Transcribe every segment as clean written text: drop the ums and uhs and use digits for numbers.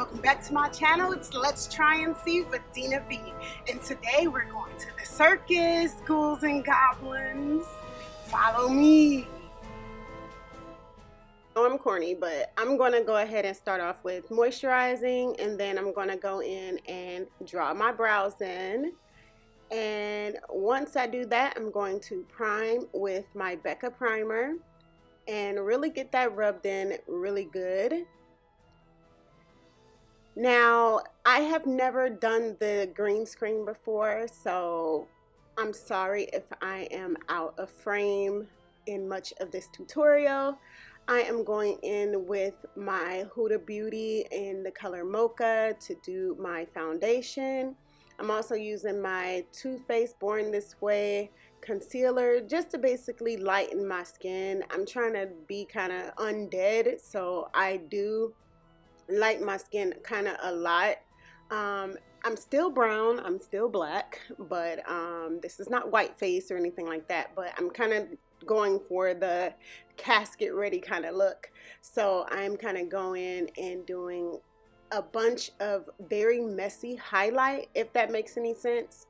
welcome back to my channel. It's Let's Try and See with Dina V. And today we're going to the circus, ghouls and goblins. Follow me. I know I'm corny, but I'm going to go ahead and start off with moisturizing, and then I'm going to go in and draw my brows in. And once I do that, I'm going to prime with my Becca primer and really get that rubbed in really good. Now, I have never done the green screen before, so I'm sorry if I am out of frame in much of this tutorial. I am going in with my Huda Beauty in the color Mocha to do my foundation. I'm also using my Too Faced Born This Way concealer just to basically lighten my skin. I'm trying to be kind of undead, so I do lighten my skin kind of a lot. I'm still brown, I'm still black, but this is not white face or anything like that, but I'm kind of going for the casket ready kind of look. So I'm kind of going and doing a bunch of very messy highlight, if that makes any sense.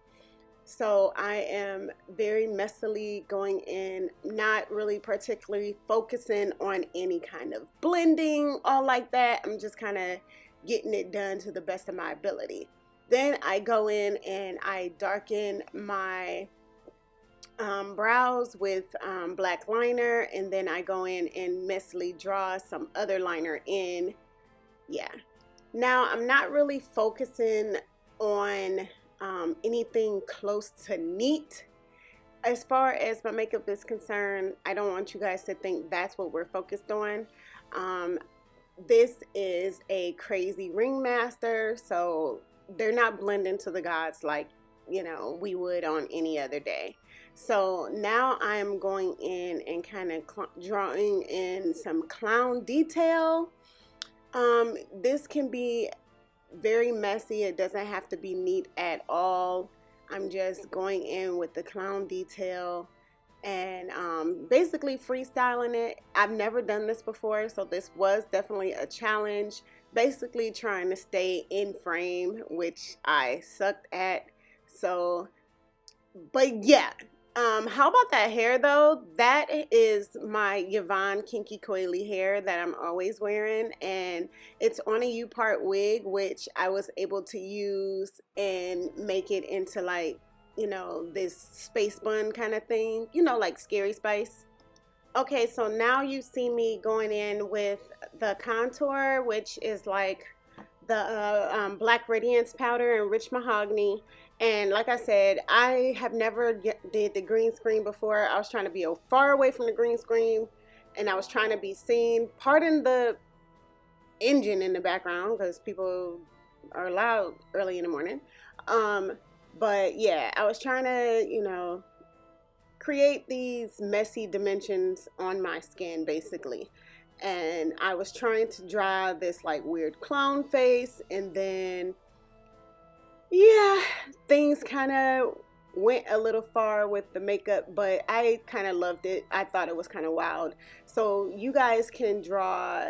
So I am very messily going in, not really particularly focusing on any kind of blending or like that. I'm just kind of getting it done to the best of my ability. Then I go in and I darken my brows with black liner, and then I go in and messily draw some other liner in. Yeah. Now I'm not really focusing on anything close to neat as far as my makeup is concerned. I don't want you guys to think that's what we're focused on. This is a crazy Ringmaster, so they're not blending to the gods like, you know, we would on any other day. So now I'm going in and kind of drawing in some clown detail. This can be very messy. It doesn't have to be neat at all. I'm just going in with the clown detail and basically freestyling it. I've never done this before, so this was definitely a challenge. Basically trying to stay in frame, which I sucked at. So, but yeah. How about that hair though? That is my Yvonne Kinky Coily hair that I'm always wearing, and it's on a U-part wig, which I was able to use and make it into, like, you know, this space bun kind of thing, you know, like Scary Spice. Okay, so now you see me going in with the contour, which is like the Black Radiance powder and Rich Mahogany. And like I said, I have never did the green screen before. I was trying to be far away from the green screen, and I was trying to be seen. Pardon the engine in the background because people are loud early in the morning. But yeah, I was trying to, you know, create these messy dimensions on my skin basically. And I was trying to draw this like weird clown face, and then yeah, things kind of went a little far with the makeup, but I kind of loved it. I thought it was kind of wild. So you guys can draw,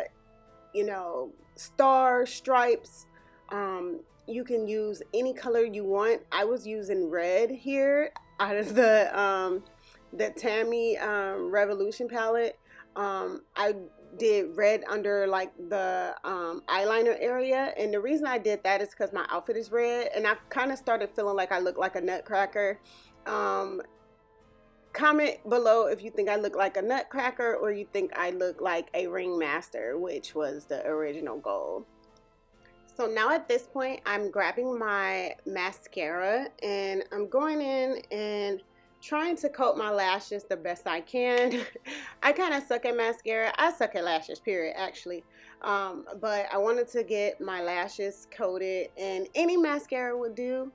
you know, stars, stripes. You can use any color you want. I was using red here out of the Tammy Revolution palette. I did red under like the eyeliner area, and the reason I did that is because my outfit is red and I've kind of started feeling like I look like a nutcracker. Comment below if you think I look like a nutcracker or you think I look like a ringmaster, which was the original goal. So now at this point I'm grabbing my mascara and I'm going in and trying to coat my lashes the best I can. I kind of suck at mascara. I suck at lashes, period, actually. But I wanted to get my lashes coated, and any mascara would do.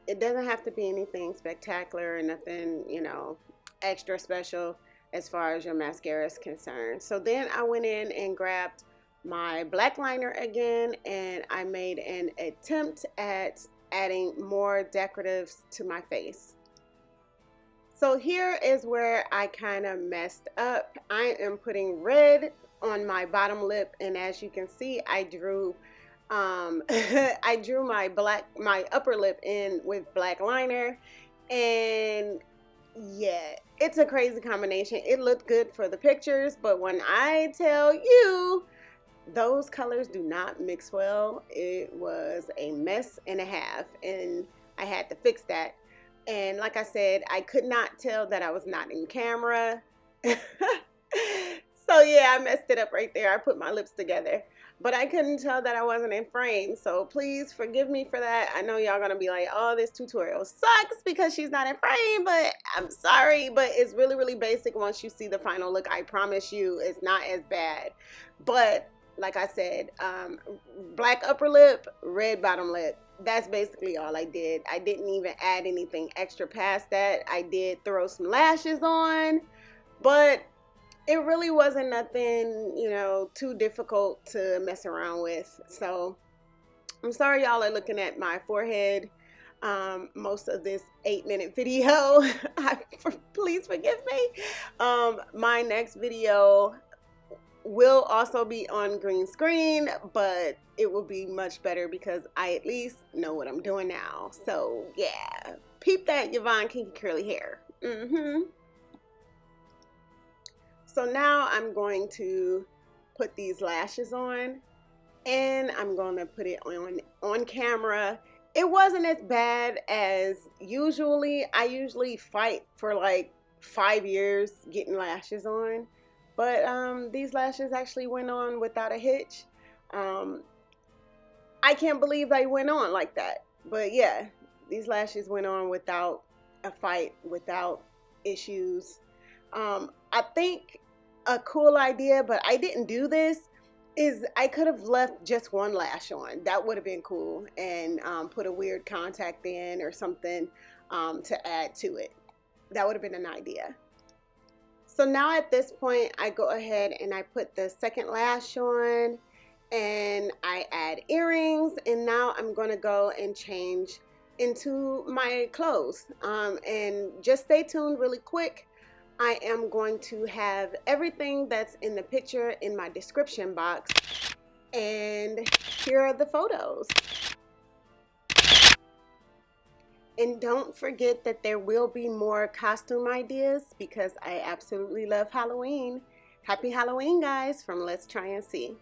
It doesn't have to be anything spectacular or nothing, you know, extra special as far as your mascara is concerned. So then I went in and grabbed my black liner again, and I made an attempt at adding more decoratives to my face. So here is where I kind of messed up. I am putting red on my bottom lip, and as you can see, I drew I drew my upper lip in with black liner, and yeah, it's a crazy combination. It looked good for the pictures, but when I tell you those colors do not mix well, it was a mess and a half, and I had to fix that. And like I said, I could not tell that I was not in camera. So yeah, I messed it up right there. I put my lips together, but I couldn't tell that I wasn't in frame. So please forgive me for that. I know y'all gonna be like, oh, this tutorial sucks because she's not in frame, but I'm sorry, but it's really, really basic. Once you see the final look, I promise you it's not as bad. But like I said, black upper lip, red bottom lip. That's basically all I did. I didn't even add anything extra past that. I did throw some lashes on, but it really wasn't nothing, you know, too difficult to mess around with. So I'm sorry y'all are looking at my forehead most of this 8-minute video. Please forgive me. My next video will also be on green screen, but it will be much better because I at least know what I'm doing now. So yeah, peep that Yvonne Kinky Curly Hair. So now I'm going to put these lashes on, and I'm going to put it on camera. It wasn't as bad as usually. I usually fight for like 5 years getting lashes on, but these lashes actually went on without a hitch. I can't believe they went on like that, but yeah, these lashes went on without a fight, without issues. I think a cool idea, but I didn't do this, is I could have left just one lash on. That would have been cool, and put a weird contact in or something to add to it. That would have been an idea. So now at this point, I go ahead and I put the second lash on, and I add earrings, and now I'm going to go and change into my clothes. And just stay tuned really quick. I am going to have everything that's in the picture in my description box, and here are the photos. And don't forget that there will be more costume ideas because I absolutely love Halloween. Happy Halloween, guys, from Let's Try and See.